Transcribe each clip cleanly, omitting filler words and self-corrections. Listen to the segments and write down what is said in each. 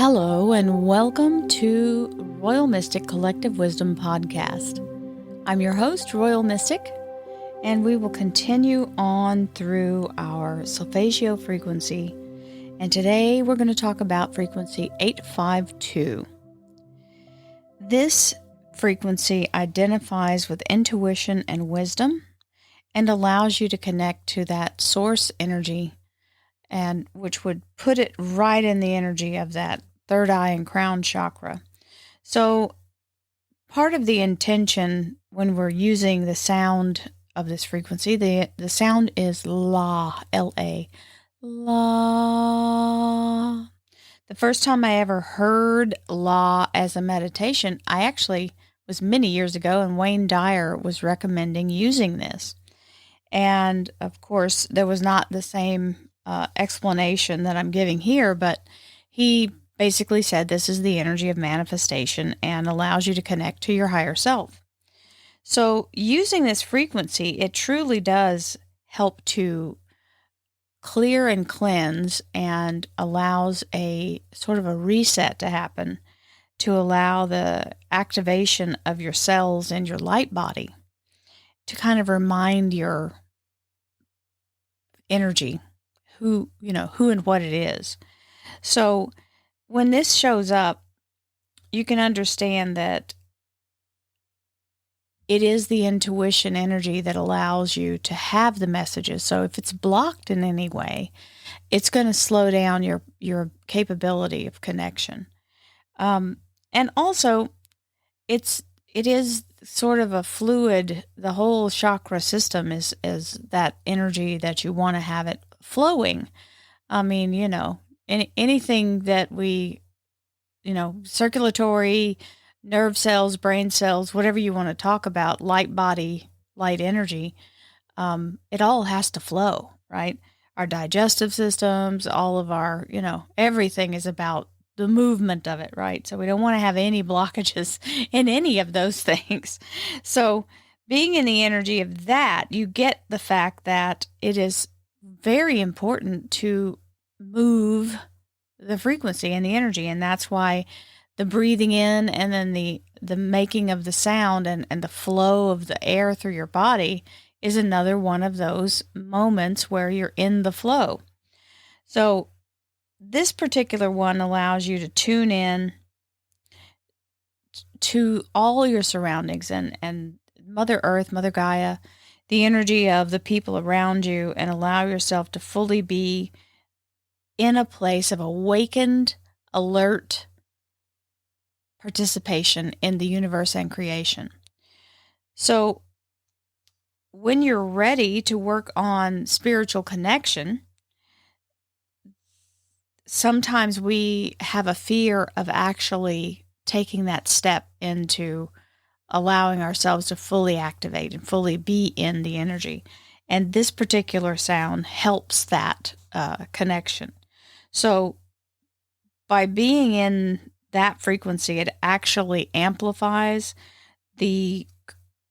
Hello and welcome to Royal Mystic Collective Wisdom Podcast. I'm your host, Royal Mystic, and we will continue on through our solfeggio frequency. And today we're going to talk about frequency 852. This frequency identifies with intuition and wisdom and allows you to connect to that source energy, and which would put it right in the energy of that third eye and crown chakra. So part of the intention when we're using the sound of this frequency, the sound is La, L-A, La. The first time I ever heard La as a meditation, I actually was many years ago, and Wayne Dyer was recommending using this. And of course, there was not the same explanation that I'm giving here, but he basically said this is the energy of manifestation and allows you to connect to your higher self. So using this frequency, it truly does help to clear and cleanse and allows a sort of a reset to happen to allow the activation of your cells and your light body to kind of remind your energy who and what it is. So when this shows up, you can understand that it is the intuition energy that allows you to have the messages. So if it's blocked in any way, it's going to slow down your capability of connection. And also, it is sort of a fluid. The whole chakra system is that energy that you want to have it flowing. I mean, anything that we, circulatory, nerve cells, brain cells, whatever you want to talk about, light body, light energy, it all has to flow, right? Our digestive systems, all of our, everything is about the movement of it, right? So we don't want to have any blockages in any of those things. So being in the energy of that, you get the fact that it is very important to move the frequency and the energy. And that's why the breathing in and then the making of the sound and the flow of the air through your body is another one of those moments where you're in the flow. So this particular one allows you to tune in to all your surroundings and Mother Earth, Mother Gaia, the energy of the people around you, and allow yourself to fully be in a place of awakened, alert participation in the universe and creation. So when you're ready to work on spiritual connection, sometimes we have a fear of actually taking that step into allowing ourselves to fully activate and fully be in the energy. And this particular sound helps that connection. So by being in that frequency, it actually amplifies the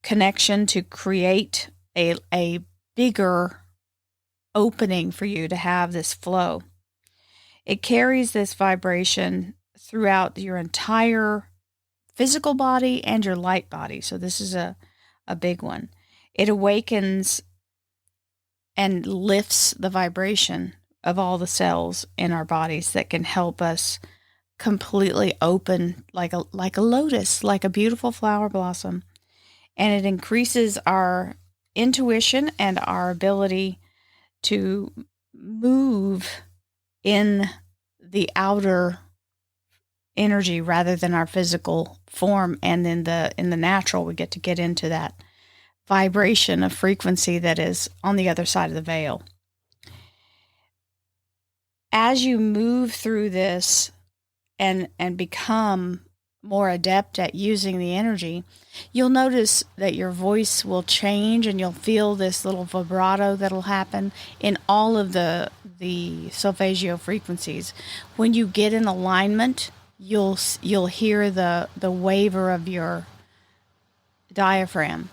connection to create a bigger opening for you to have this flow. It carries this vibration throughout your entire physical body and your light body. So this is a big one. It awakens and lifts the vibration of all the cells in our bodies that can help us completely open like a lotus, like a beautiful flower blossom. And it increases our intuition and our ability to move in the outer energy rather than our physical form. And in the natural, we get into that vibration of frequency that is on the other side of the veil. As you move through this and become more adept at using the energy, you'll notice that your voice will change and you'll feel this little vibrato that'll happen in all of the solfeggio frequencies. When you get in alignment, you'll hear the waver of your diaphragm,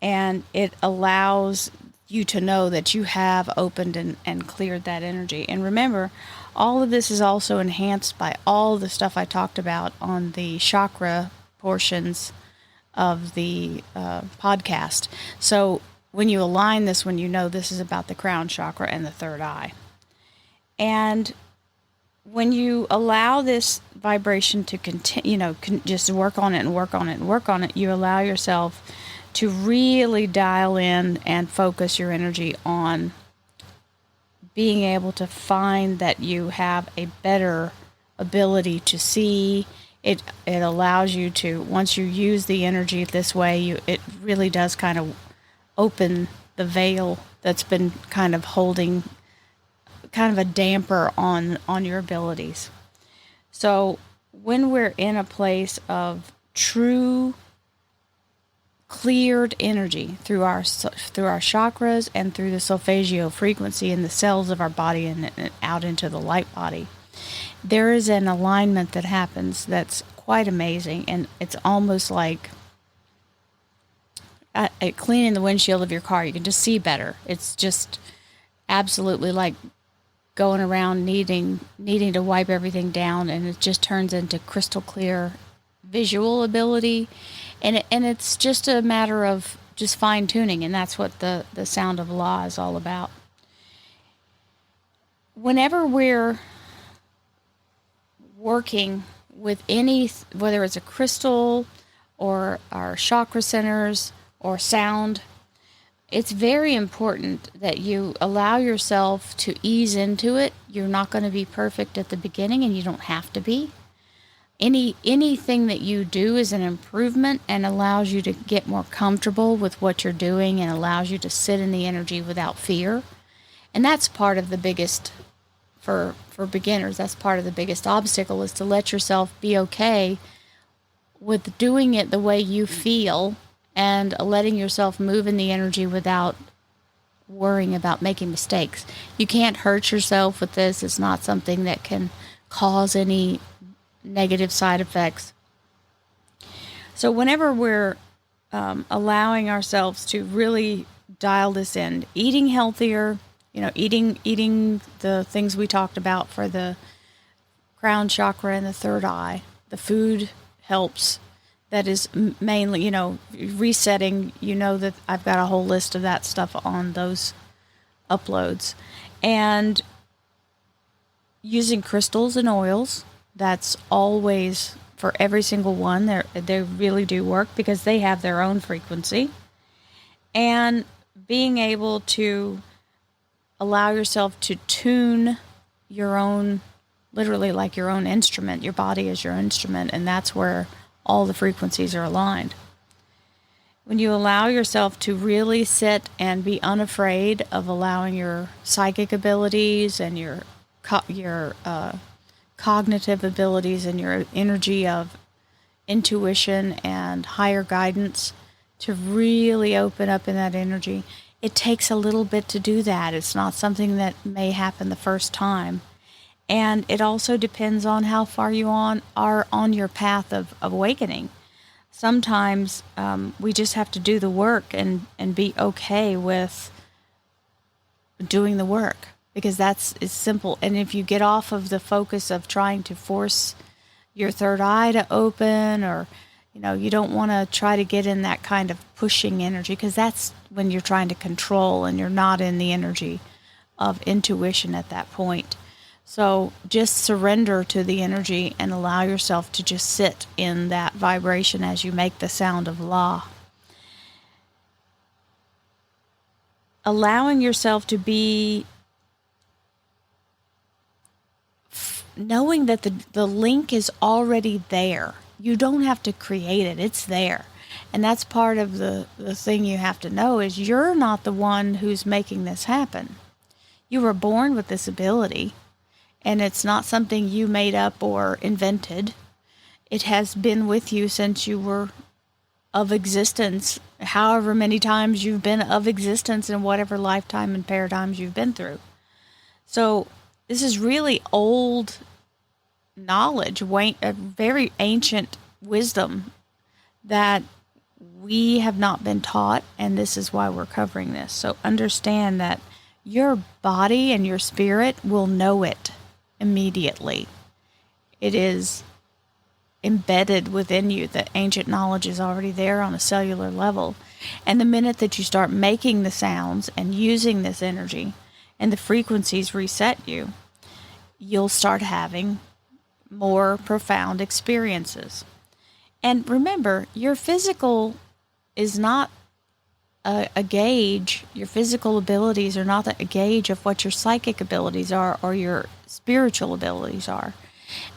and it allows you to know that you have opened and cleared that energy. And remember, all of this is also enhanced by all the stuff I talked about on the chakra portions of the podcast. So when you align this, when you know this is about the crown chakra and the third eye. And when you allow this vibration to continue, just work on it and work on it and work on it, you allow yourself to really dial in and focus your energy on being able to find that you have a better ability to see. It allows you to, once you use the energy this way, it really does kind of open the veil that's been kind of holding kind of a damper on your abilities. So when we're in a place of true cleared energy through our chakras and through the solfeggio frequency in the cells of our body and out into the light body, there is an alignment that happens that's quite amazing, and it's almost like cleaning the windshield of your car. You can just see better. It's just absolutely like going around needing to wipe everything down, and it just turns into crystal clear visual ability, and it's just a matter of just fine tuning, and that's what the sound of La is all about. Whenever we're working with any, whether it's a crystal or our chakra centers or sound, it's very important that you allow yourself to ease into it. You're not going to be perfect at the beginning, and you don't have to be. Anything that you do is an improvement and allows you to get more comfortable with what you're doing and allows you to sit in the energy without fear. And that's part of the biggest, for beginners, that's part of the biggest obstacle, is to let yourself be okay with doing it the way you feel and letting yourself move in the energy without worrying about making mistakes. You can't hurt yourself with this. It's not something that can cause any negative side effects. So whenever we're allowing ourselves to really dial this in, eating healthier, eating the things we talked about for the crown chakra and the third eye, the food helps. That is mainly, resetting. That I've got a whole list of that stuff on those uploads. And using crystals and oils, that's always for every single one. They really do work because they have their own frequency. And being able to allow yourself to tune your own, literally like your own instrument. Your body is your instrument, and that's where all the frequencies are aligned. When you allow yourself to really sit and be unafraid of allowing your psychic abilities and your cognitive abilities and your energy of intuition and higher guidance to really open up in that energy, it takes a little bit to do that. It's not something that may happen the first time. And it also depends on how far you are on your path of awakening. Sometimes we just have to do the work and be okay with doing the work, because it's simple. And if you get off of the focus of trying to force your third eye to open, or you don't want to try to get in that kind of pushing energy, because that's when you're trying to control and you're not in the energy of intuition at that point. So just surrender to the energy and allow yourself to just sit in that vibration as you make the sound of La. Allowing yourself to be, knowing that the link is already there. You don't have to create it. It's there. And that's part of the thing you have to know, is you're not the one who's making this happen. You were born with this ability. And it's not something you made up or invented. It has been with you since you were of existence, however many times you've been of existence in whatever lifetime and paradigms you've been through. So this is really old knowledge, a very ancient wisdom that we have not been taught, and this is why we're covering this. So understand that your body and your spirit will know it immediately. It is embedded within you. The ancient knowledge is already there on a cellular level. And the minute that you start making the sounds and using this energy and the frequencies reset you, you'll start having more profound experiences. And remember, your physical is not a gauge. Your physical abilities are not a gauge of what your psychic abilities are or your spiritual abilities are.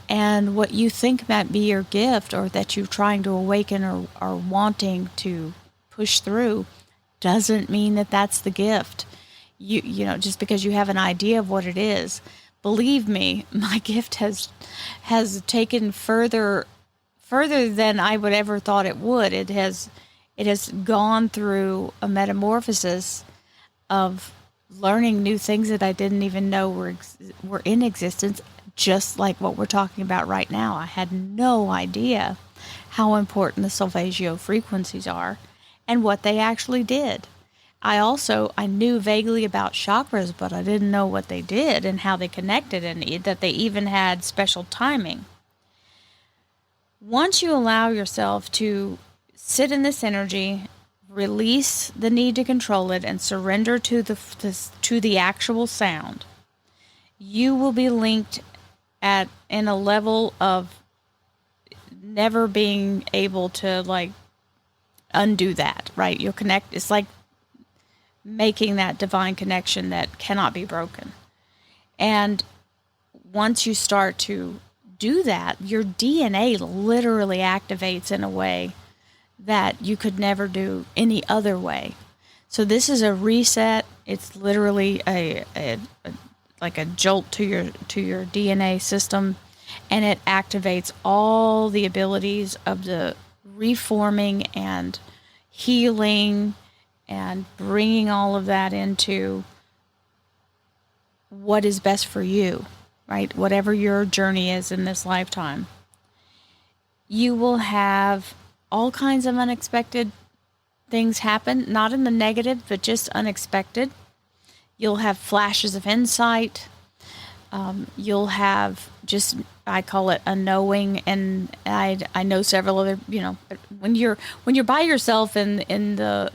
And what you think might be your gift or that you're trying to awaken or wanting to push through doesn't mean that that's the gift. You know, just because you have an idea of what it is. Believe me, my gift has taken further than I would ever thought it would. It has gone through a metamorphosis of learning new things that I didn't even know were in existence, just like what we're talking about right now. I had no idea how important the solfeggio frequencies are and what they actually did. I knew vaguely about chakras, but I didn't know what they did and how they connected, and that they even had special timing. Once you allow yourself to sit in this energy, release the need to control it, and surrender to the actual sound, you will be linked in a level of never being able to like undo that, right? You'll connect. It's like making that divine connection that cannot be broken. And once you start to do that, your DNA literally activates in a way that you could never do any other way. So this is a reset. It's literally like a jolt to your DNA system, and it activates all the abilities of the reforming and healing and bringing all of that into what is best for you, right? Whatever your journey is in this lifetime. You will have all kinds of unexpected things happen, not in the negative, but just unexpected. You'll have flashes of insight. You'll have just, I call it a knowing, and I know several other, when you're by yourself in the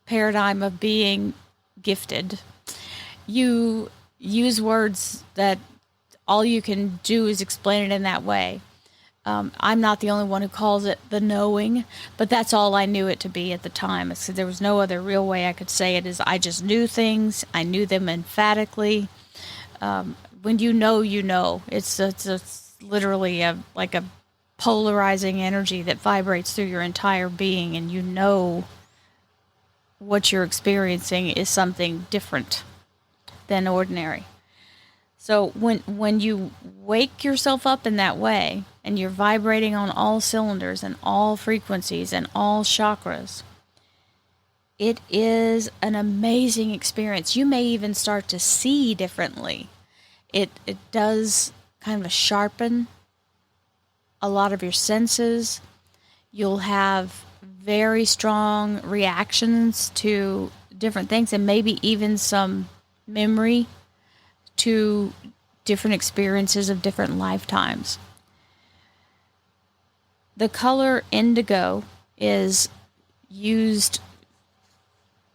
paradigm of being gifted, you use words that all you can do is explain it in that way. I'm not the only one who calls it the knowing, but that's all I knew it to be at the time. So there was no other real way I could say it. Is I just knew things. I knew them emphatically. When you know, it's literally like a polarizing energy that vibrates through your entire being, and you know what you're experiencing is something different than ordinary. So when you wake yourself up in that way, and you're vibrating on all cylinders and all frequencies and all chakras, it is an amazing experience. You may even start to see differently. It does kind of sharpen a lot of your senses. You'll have very strong reactions to different things, and maybe even some memory to different experiences of different lifetimes. The color indigo is used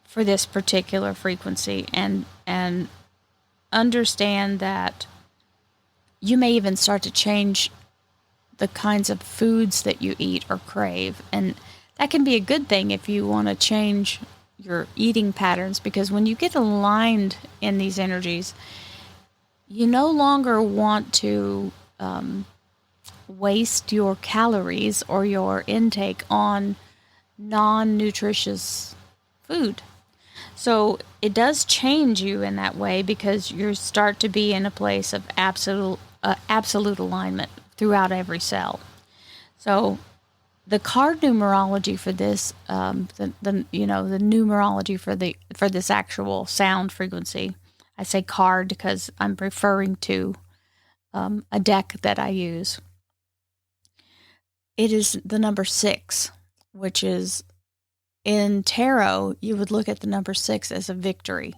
for this particular frequency, and understand that you may even start to change the kinds of foods that you eat or crave. And that can be a good thing if you want to change your eating patterns, because when you get aligned in these energies, you no longer want to waste your calories or your intake on non-nutritious food. So it does change you in that way, because you start to be in a place of absolute alignment throughout every cell. So the card numerology for this, the numerology for this actual sound frequency, I say card because I'm referring to a deck that I use. It is the number 6, which is in tarot, you would look at the number 6 as a victory.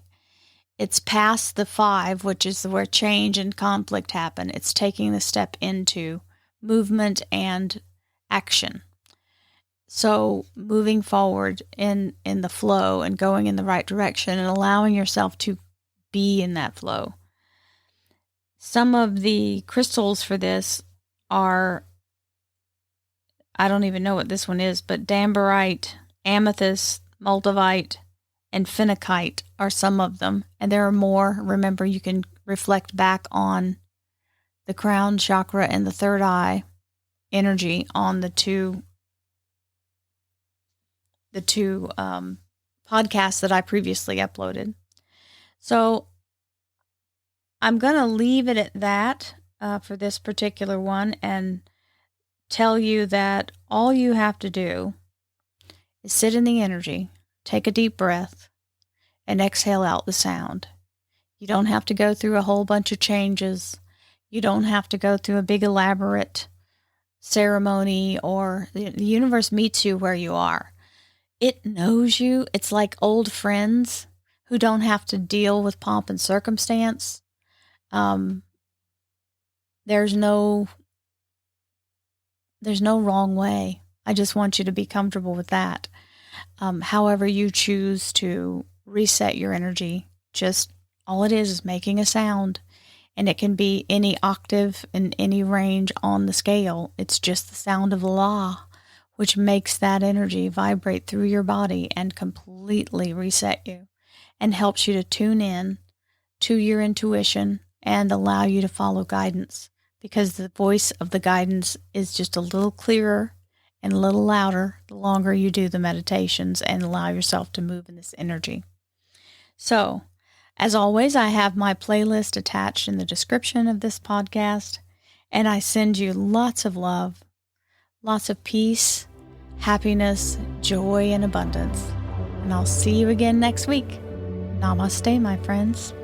It's past the 5, which is where change and conflict happen. It's taking the step into movement and action. So moving forward in the flow and going in the right direction and allowing yourself to be in that flow. Some of the crystals for this are, I don't even know what this one is, but Dambarite, Amethyst, Moldavite, and Phenakite are some of them. And there are more. Remember, you can reflect back on the crown chakra and the third eye energy on the two podcasts that I previously uploaded. So I'm going to leave it at that for this particular one and tell you that all you have to do is sit in the energy, take a deep breath, and exhale out the sound. You don't have to go through a whole bunch of changes. You don't have to go through a big elaborate ceremony, or the universe meets you where you are. It knows you. It's like old friends who don't have to deal with pomp and circumstance. There's no wrong way. I just want you to be comfortable with that. However you choose to reset your energy, just all it is making a sound. And it can be any octave in any range on the scale. It's just the sound of La, which makes that energy vibrate through your body and completely reset you and helps you to tune in to your intuition and allow you to follow guidance, because the voice of the guidance is just a little clearer and a little louder the longer you do the meditations and allow yourself to move in this energy. So, as always, I have my playlist attached in the description of this podcast, and I send you lots of love, lots of peace, happiness, joy, and abundance. And I'll see you again next week. Namaste, my friends.